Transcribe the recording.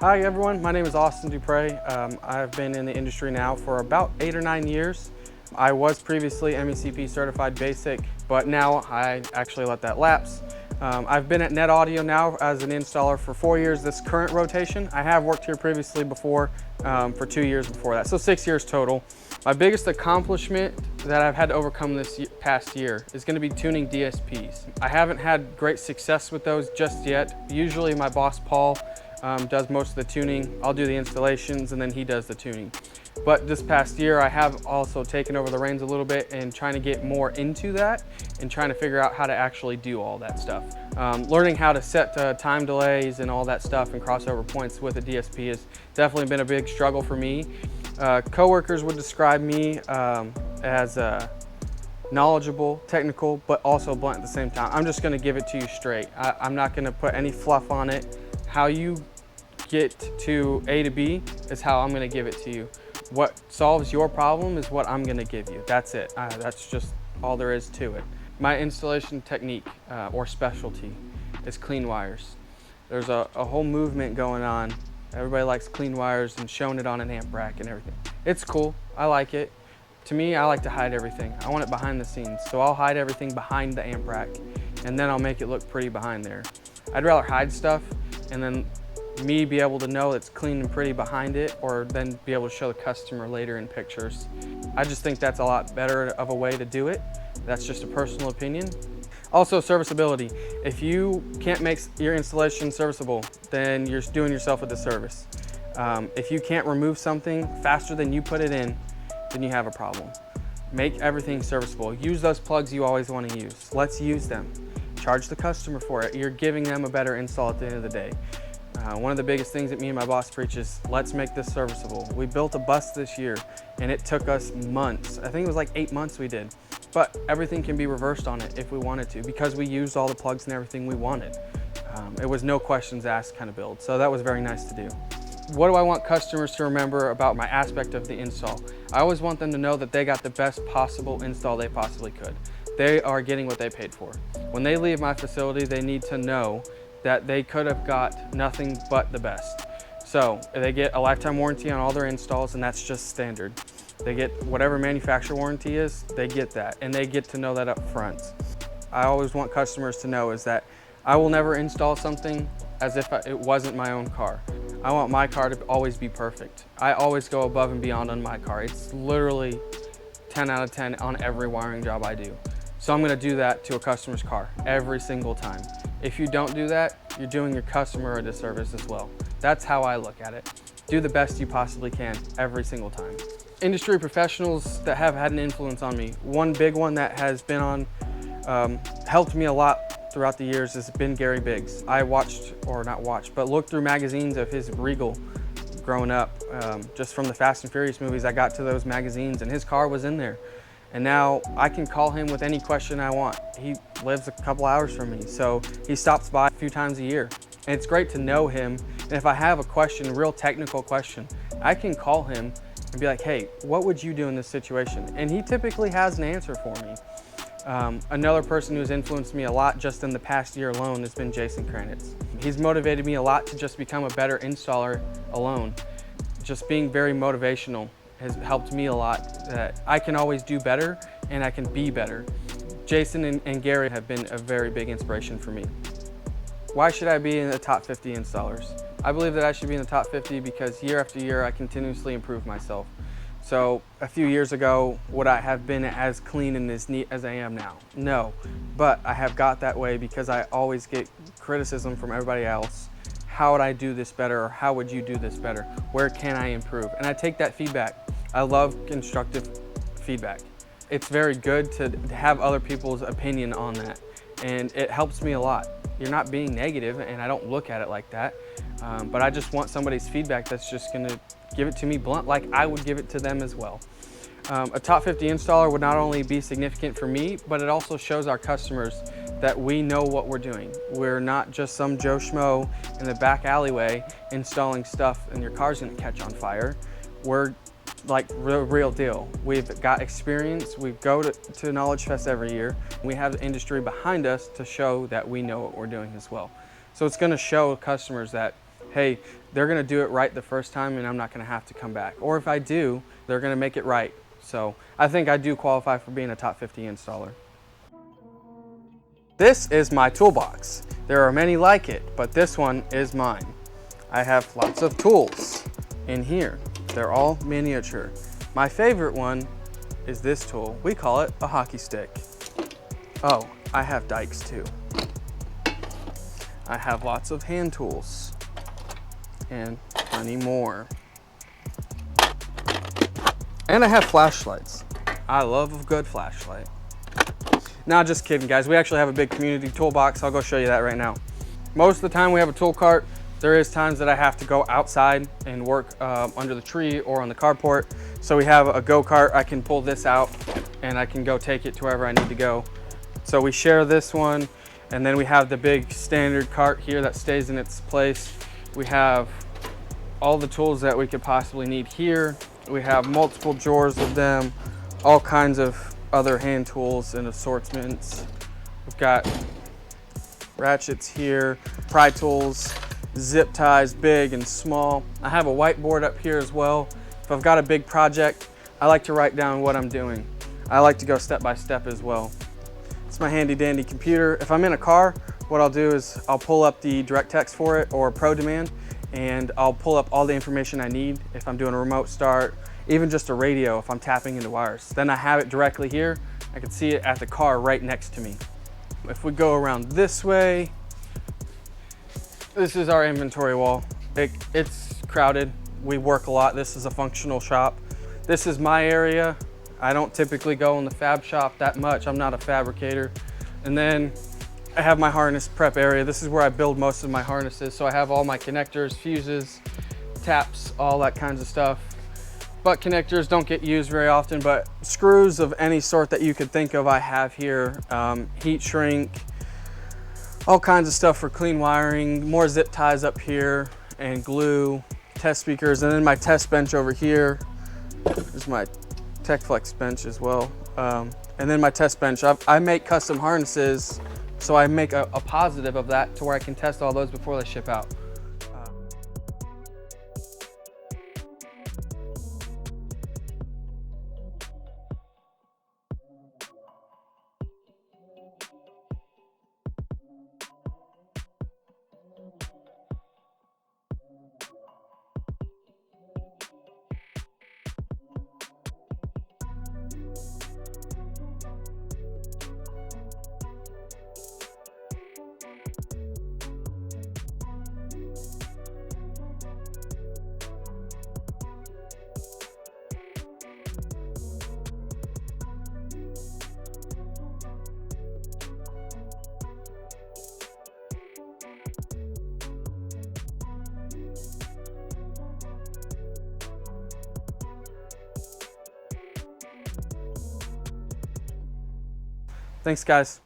Hi everyone, my name is Duprey. I've been in the industry now for about 8 or 9 years. I was previously MECP certified basic, but now I actually let that lapse. I've been at Net Audio now as an installer for 4 years this current rotation. I have worked here previously before for 2 years before that, so 6 years total. My biggest accomplishment that I've had to overcome this past year is going to be tuning DSPs. I haven't had great success with those just yet. Usually my boss Paul does most of the tuning. I'll do the installations and then he does the tuning. But this past year I have also taken over the reins a little bit and trying to get more into that and trying to figure out how to actually do all that stuff. Learning how to set time delays and all that stuff and crossover points with a DSP has definitely been a big struggle for me. Coworkers would describe me as knowledgeable, technical, but also blunt at the same time. I'm just going to give it to you straight. I'm not going to put any fluff on it. How you get to A to B is how I'm going to give it to you. What solves your problem is what I'm going to give you. That's it. That's just all there is to it. My installation technique or specialty is clean wires. There's a whole movement going on. Everybody likes clean wires and showing it on an amp rack and everything. It's cool. I like it. To me, I like to hide everything. I want it behind the scenes. So I'll hide everything behind the amp rack and then I'll make it look pretty behind there. I'd rather hide stuff and then me be able to know it's clean and pretty behind it, or then be able to show the customer later in pictures. I just think that's a lot better of a way to do it. That's just a personal opinion. Also, serviceability. If you can't make your installation serviceable, then you're doing yourself a disservice. If you can't remove something faster than you put it in, then you have a problem. Make everything serviceable. Use those plugs you always want to use. Let's use them. Charge the customer for it. You're giving them a better install at the end of the day. One of the biggest things that me and my boss preach is, let's make this serviceable. We built a bus this year and it took us months. I think it was like 8 months we did. But everything can be reversed on it if we wanted to, because we used all the plugs and everything we wanted. It was no questions asked kind of build, so that was very nice to do. What do I want customers to remember about my aspect of the install? I always want them to know that they got the best possible install they possibly could. They are getting what they paid for. When they leave my facility, they need to know that they could have got nothing but the best. So they get a lifetime warranty on all their installs, and that's just standard. They get whatever manufacturer warranty is, they get that, and they get to know that up front. I always want customers to know is that I will never install something as if it wasn't my own car. I want my car to always be perfect. I always go above and beyond on my car. It's literally 10 out of 10 on every wiring job I do. So I'm gonna do that to a customer's car every single time. If you don't do that, you're doing your customer a disservice as well. That's how I look at it. Do the best you possibly can every single time. Industry professionals that have had an influence on me. One big one that has been on, helped me a lot throughout the years has been Gary Biggs. I watched, or not watched, but looked through magazines of his Regal growing up. Just from the Fast and Furious movies, I got to those magazines and his car was in there. And now I can call him with any question I want. He lives a couple hours from me, so he stops by a few times a year. And it's great to know him. And if I have a question, a real technical question, I can call him and be like, hey, what would you do in this situation? And he typically has an answer for me. Another person who's influenced me a lot just in the past year alone has been Jason Kranitz. He's motivated me a lot to just become a better installer alone. Just being very motivational has helped me a lot, that I can always do better and I can be better. Jason and Gary have been a very big inspiration for me. Why should I be in the top 50 installers? I believe that I should be in the top 50 because year after year I continuously improve myself. So a few years ago, would I have been as clean and as neat as I am now? No, but I have got that way because I always get criticism from everybody else. How would I do this better, or how would you do this better? Where can I improve? And I take that feedback. I love constructive feedback. It's very good to have other people's opinion on that, and it helps me a lot. You're not being negative, and I don't look at it like that, but I just want somebody's feedback that's just gonna give it to me blunt, like I would give it to them as well. A top 50 installer would not only be significant for me, but it also shows our customers that we know what we're doing. We're not just some Joe Schmo in the back alleyway installing stuff and your car's gonna catch on fire. We're like real deal. We've got experience. We go to Knowledge Fest every year. We have the industry behind us to show that we know what we're doing as well. So it's gonna show customers that hey, they're gonna do it right the first time and I'm not gonna have to come back. Or if I do, they're gonna make it right. So I think I do qualify for being a top 50 installer. This is my toolbox. There are many like it, but this one is mine. I have lots of tools in here. They're all miniature. My favorite one is this tool. We call it a hockey stick. Oh, I have dikes too. I have lots of hand tools and plenty more. And I have flashlights. I love a good flashlight. Nah, just kidding, guys. We actually have a big community toolbox. I'll go show you that right now. Most of the time we have a tool cart. There is times that I have to go outside and work under the tree or on the carport. So we have a go-kart. I can pull this out and I can go take it to wherever I need to go. So we share this one, and then we have the big standard cart here that stays in its place. We have all the tools that we could possibly need here. We have multiple drawers of them, all kinds of other hand tools and assortments. We've got ratchets here, pry tools, zip ties, big and small. I have a whiteboard up here as well. If I've got a big project, I like to write down what I'm doing. I like to go step by step as well. It's my handy dandy computer. If I'm in a car, what I'll do is I'll pull up the direct text for it or Pro Demand, and I'll pull up all the information I need if I'm doing a remote start, even just a radio if I'm tapping into wires. Then I have it directly here. I can see it at the car right next to me. If we go around this way, this is our inventory wall. It's crowded. We work a lot. This is a functional shop. This is my area. I don't typically go in the fab shop that much. I'm not a fabricator. And then I have my harness prep area. This is where I build most of my harnesses. So I have all my connectors, fuses, taps, all that kinds of stuff. Butt connectors don't get used very often, but screws of any sort that you could think of I have here. Heat shrink, all kinds of stuff for clean wiring, more zip ties up here, and glue, test speakers, and then my test bench over here. There's my TechFlex bench as well. And then my test bench. I make custom harnesses, so I make a positive of that to where I can test all those before they ship out. Thanks, guys.